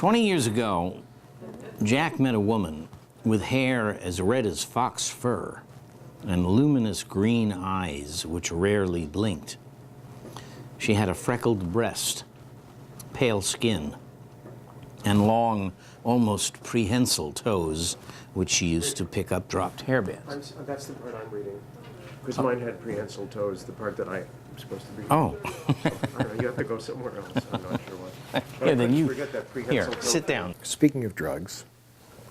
20 years ago, Jack met a woman with hair as red as fox fur and luminous green eyes which rarely blinked. She had a freckled breast, pale skin, and long, almost prehensile toes, which she used to pick up dropped hairbands. That's the part I'm reading, because mine had prehensile toes, the part that I'm supposed to be. Oh. I don't know, you have to go somewhere else, I'm not sure what. But Yeah, then you, forget that here, prehensile toe sit thing. down. Speaking of drugs,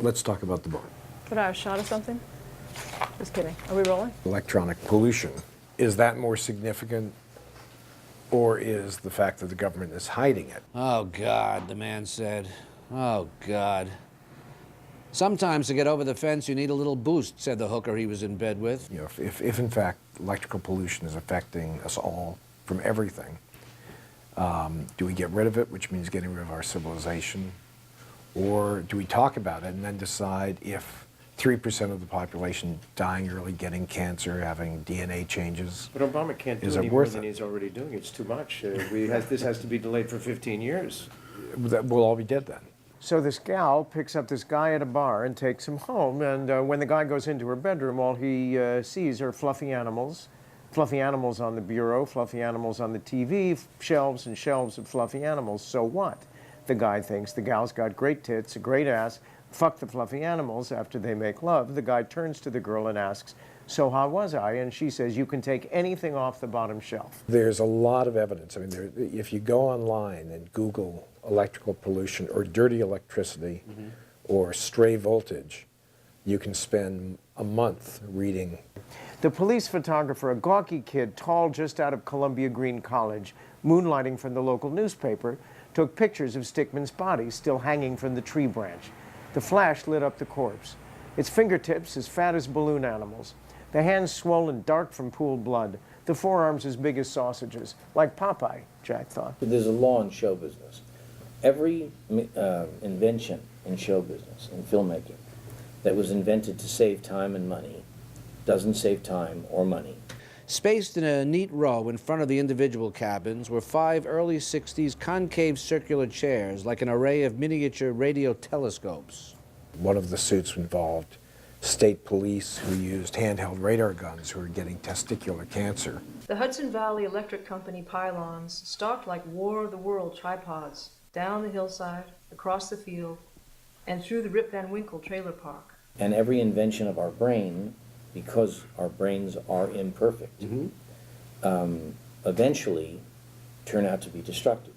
let's talk about the book. Put out a shot of something? Just kidding. Are we rolling? Electronic pollution. Is that more significant, or is the fact that the government is hiding it? Oh, God, the man said. Oh, God. Sometimes to get over the fence, you need a little boost, said the hooker he was in bed with. You know, if in fact electrical pollution is affecting us all from everything, do we get rid of it, which means getting rid of our civilization? Or do we talk about it and then decide if 3% of the population dying early, getting cancer, having DNA changes? But Obama can't do Is it any more worth than it? he's already doing. It's too much. This has to be delayed for 15 years. That we'll all be dead then. So this gal picks up this guy at a bar and takes him home, and when the guy goes into her bedroom, all he sees are fluffy animals on the bureau, fluffy animals on the TV, shelves and shelves of fluffy animals. So what? The guy thinks the gal's got great tits, a great ass, fuck the fluffy animals after they make love. The guy turns to the girl and asks, so how was I? And she says, you can take anything off the bottom shelf. There's a lot of evidence. I mean, if you go online and Google electrical pollution or dirty electricity or stray voltage, you can spend a month reading. The police photographer, a gawky kid, tall just out of Columbia Green College, moonlighting from the local newspaper, took pictures of Stickman's body still hanging from the tree branch. The flash lit up the corpse. Its fingertips as fat as balloon animals. The hands swollen dark from pooled blood. The forearms as big as sausages. Like Popeye, Jack thought. There's a law in show business. Every invention in show business, in filmmaking, that was invented to save time and money, doesn't save time or money. Spaced in a neat row in front of the individual cabins were 5 early 60s concave circular chairs like an array of miniature radio telescopes. One of the suits involved state police who used handheld radar guns who were getting testicular cancer. The Hudson Valley Electric Company pylons stalked like War of the World tripods down the hillside, across the field, and through the Rip Van Winkle trailer park. And every invention of our brain, because our brains are imperfect, eventually turn out to be destructive.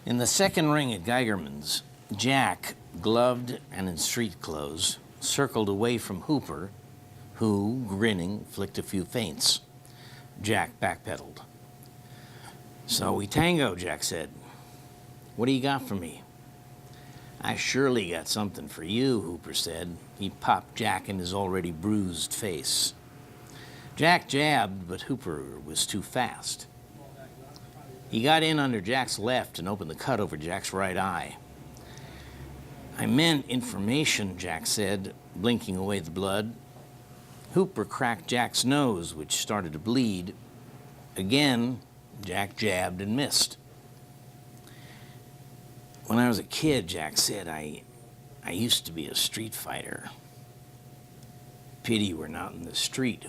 In the second ring at Geigerman's, Jack, gloved and in street clothes, circled away from Hooper, who, grinning, flicked a few feints. Jack backpedaled. So we tango, Jack said. What do you got for me? I surely got something for you, Hooper said. He popped Jack in his already bruised face. Jack jabbed, but Hooper was too fast. He got in under Jack's left and opened the cut over Jack's right eye. I meant information, Jack said, blinking away the blood. Hooper cracked Jack's nose, which started to bleed. Again, Jack jabbed and missed. When I was a kid, Jack said, I used to be a street fighter. Pity we're not in the street,